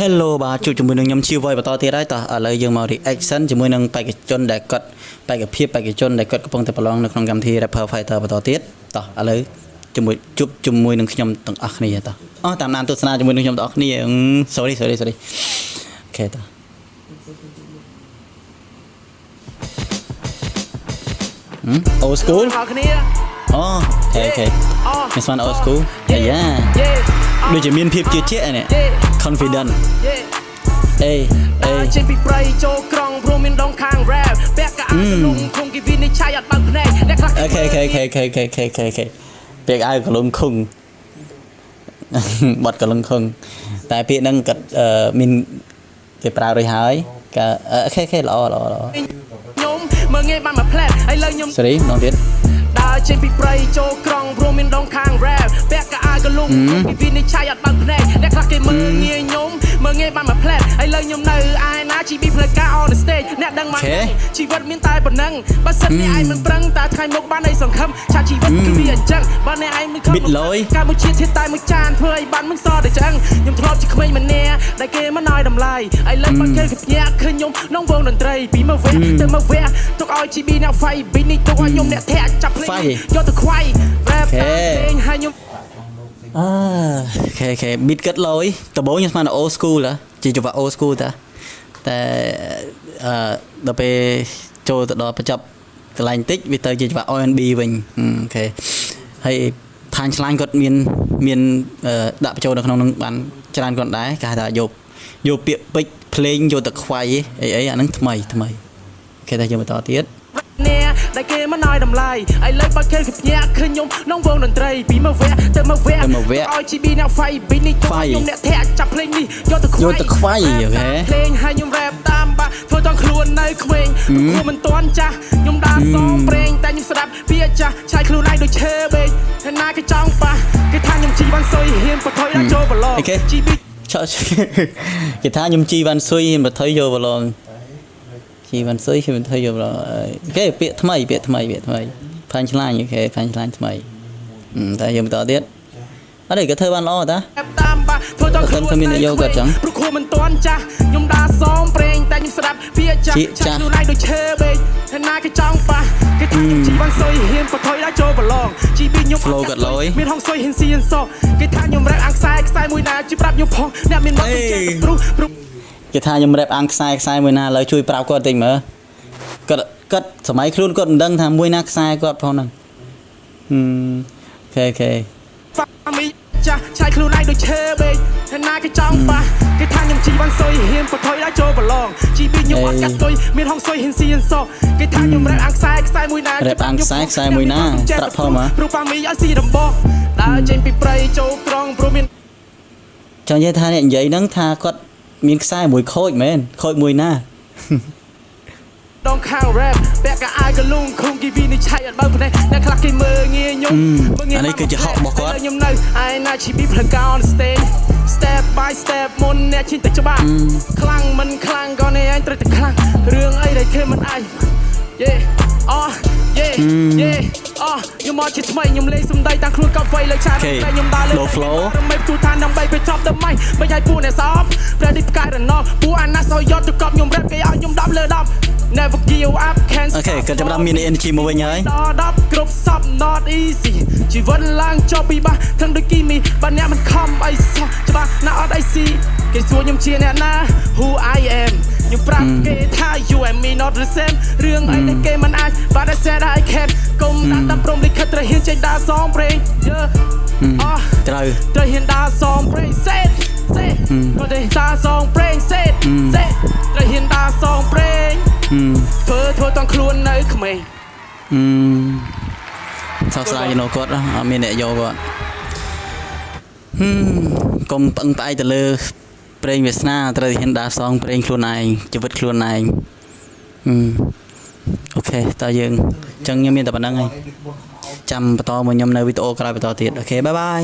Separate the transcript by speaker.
Speaker 1: Hello បាទជួបជាមួយនឹងខ្ញុំជីវ័យបន្តទៀតហើយតោះឥឡូវយើងមក reaction ជាមួយនឹងបេក្ខជនដែលគាត់បេក្ខភាពបេក្ខជនដែលគាត់កំពុងតែប្រឡងនៅក្នុងកម្មវិធី Rapper Fighter បន្តទៀតតោះឥឡូវជាមួយនឹងខ្ញុំទាំងអស់គ្នាតោះតាមដានទស្សនាជាមួយនឹងខ្ញុំទាំងអស់គ្នា sorry អូខេតោះold school អូខេមិនស្មាន old school អាយ៉ាដូចជាមានភាពជឿជាក់នេះ confident អេចេញពីប្រៃចូលក្រុងព្រមមានដងខាង rap ពាក់កៅអៅកលុងខុងគេវិនិច្ឆ័យអត់បើកភ្នែកអ្នកខ្លះអូខេពាក់អាវកលុងខុងបាត់កលុងខុងតែពាក្យហ្នឹងគាត់មានគេប្រើរួចហើយអូខេល្អខ្ញុំមើងងាយបានមកផ្លែតឥឡូវខ្ញុំ sorry ម្ដងទៀតដើរចេញពីប្រៃចូលក្រុងព្រមមានដងខាង rap ពាក់កៅអៅកលុងគេវិនិច្ឆ័យអត់បើកភ្នែកអ្នកខ្លះគេមើងងាយខ្ញុំមើងងាយបានមកផ្លែតឥឡូវខ្ញុំនៅឯណាជីប៊ីផ្លូវការ on the stage អ្នកដឹងមកជីវិតមានតែប៉ុណ្ណឹងបើសិនអ្នកឯងមិនប្រឹងតែថ្ងៃមុខបានអីសង្ឃឹមឆាជីវិតគឺវាអញ្ចឹងបើអ្នកឯងមិនខំការមួយជាតិធាតតែមួយចានធ្វើឲ្យបានមិនសតែចឹងខ្ញុំធ្លាប់ជាក្មេងម្នាក់ដែលគេមិនឲ្យតម្លៃឥឡូវបើគេភ្ញាក់ឃើញខ្ញុំក្នុងវងតន្ត្រីពីមកវេទៅមកវេទុកឲ្យ GB អ្នក fight ពីនេះទុកឲ្យខ្ញុំអ្នកធាក់ចាប់ភ្លេងយកទៅខ្វាយ rap តាមភ្លេងឲ្យខ្ញុំអូខេ beat កាត់លយដំបូងខ្ញុំស្មាន old school ជាចង្វាក់ old school តែដល់ពេលចូលទៅដល់បញ្ចប់កន្លែងតិចវាទៅជាចង្វាក់ R&B វិញអូខេហើយផាញ់ឆ្លាញ់គាត់មានដាក់បញ្ចូលនៅក្នុងនឹងបានច្រើនគាត់ដែរគេហៅថាយកពាក្យពេចភ្លេងយកទៅខ្វាយអីអាហ្នឹងថ្មីគេថាយើងបន្តទៀតដែលគេមិនឲ្យតម្លៃឥឡូវបើគេភ្ញាក់ឃើញខ្ញុំក្នុងវងតន្ត្រីពីមកវេទៅមកវេឲ្យ GB អ្នក fight ពីនេះខ្ញុំអ្នកធាក់ចាប់ភ្លេងនេះយកទៅខ្វាយអូខេភ្លេងឲ្យខ្ញុំ rap តាមបាធ្វើតង់ខ្លួននៅក្មេងខ្លួនមិនទាន់ចាស់ខ្ញុំដើរសំប្រេងតែខ្ញុំស្ដាប់ពីចាស់ឆាយខ្លួនឯងដូចឈើបេងហើយណាគេចង់ប៉ះគេថាខ្ញុំជីវ៉ាន់ស៊ុយហ៊ានបថុយដល់ចូលប្រឡង GB គេថាខ្ញុំជីវ៉ាន់ស៊ុយហ៊ានបថុយយកប្រឡងជីវ៉ាន់ស៊ុយខ្ញុំធ្វើយកគេពាក្យថ្មីផាញ់ឆ្លាញ់អូខេផាញ់ឆ្លាញ់ថ្មីតែយើងបន្តទៀតអត់ទេគេធ្វើបានល្អតាតាមបាធ្វើតខ្លួនមាននយោគាត់ចឹងព្រោះខ្លួនមិនទាន់ចាស់ខ្ញុំដើរសំប្រេងតែខ្ញុំស្ដាប់ពីចាស់ឆាយខ្លួនឯងដូចឈើបេងហើយណាគេចង់ប៉ះគេថាខ្ញុំជីវ៉ាន់ស៊ុយហ៊ានបថុយដល់ចូលប្រឡង GB ខ្ញុំ flow គាត់លយមានហងស៊ុយហ៊ានស៊ីហ៊ានសោះគេថាខ្ញុំរ៉េបអាំងខ្សែមួយណាជួយប្រាប់ខ្ញុំផងអ្នកមានមកចេះព្រោះគេថាខ្ញុំរ៉េបអាំងខ្សែមួយណាឥឡូវជួយប្រាប់គាត់តិចមើលគាត់សម័យខ្លួនគាត់មិនដឹងថាមួយណាខ្សែគាត់ផងហ្នឹងអូខេចាស់ឆាយខ្លួនឯងដូចឈើបេងហើយណាគេចង់ប៉ះគេថាខ្ញុំជីវ៉ាន់ស៊ុយហ៊ានបថុយដល់ចូលប្រឡង GB ខ្ញុំអត់កាត់ទុយមានហងស៊ុយហ៊ានស៊ីហ៊ានសោះគេថាខ្ញុំរ៉េបអាំងខ្សែមួយណារ៉េបអាំងខ្សែមួយណាប្រាប់ផងមកព្រោះប៉ាមីឲ្យស៊ីដំបោះដើរចេញពីព្រៃចូលក្រុងព្រោះមានចង់និយាយថាអ្នកនិយាយហ្នឹងថាគាត់មានខ្សែមួយខូចមែនខូចមួយណាដងខាង rap ពាក់កៅអៅកលុងខុងគេវិនិច្ឆ័យអត់បើភ្នែកអ្នកខ្លះគេមើងងាយខ្ញុំអានេះគឺជាហករបស់គាត់ខ្ញុំនៅឯណាជីប៊ីផ្លូវការ on stage step by step មុនអ្នកឈិនទៅច្បាស់ខ្លាំងមិនខ្លាំងក៏អ្នកឯងត្រូវតែខ្លាំងរឿងអីដែលគេមិនអាចខ្ញុំមកជាថ្មីខ្ញុំលេងសំដីតាំងខ្លួនកប់វៃលើឆាតតែខ្ញុំដើរលើមិនទូឋានដើម្បីទៅចប់ទៅម៉េចមិនឲ្យពួកអ្នកសອບប្រឌិតផ្កាយរណោពួកអាណាសយកទៅកប់ខ្ញុំរ៉េបគេឲ្យខ្ញុំ10លើ10 never give up can't អូខេគាត់ចាប់មាន energy មកវិញហើយ10គ្រប់សព not easy ជីវិតឡើងចុះពីបាសទាំងដូចគីមីបើអ្នកមិនខំអីសោះច្បាស់ណាអត់អីស៊ីគេសួរខ្ញុំជាអ្នកណា who I am ខ្ញុំប្រាប់គេថា you and me not the same រឿងអីដែលគេមិនអាច but I said I can កុំដាក់តាមព្រមលិខិតត្រូវហ៊ានចេញដើរសងប្រេងត្រូវហ៊ានដើរសងប្រេងសេតគាត់ទេដើរសងប្រេងសេតត្រូវហ៊ានដើរសងប្រេងធ្វើតង់ខ្លួននៅក្មេងសោកស្ដាយនៅគាត់អត់មានអ្នកយកគាត់កុំពឹងផ្អែកទៅលើប្រេងវាសនាត្រូវហ៊ានដើរសងប្រេងខ្លួនឯងជីវិតខ្លួនឯងអូខេតើយើងអញ្ចឹងខ្ញុំមានតែប៉ុណ្្នឹងហើយចាំបន្តមកខ្ញុំនៅវីដេអូក្រោយបន្តទៀតអូខេបាយ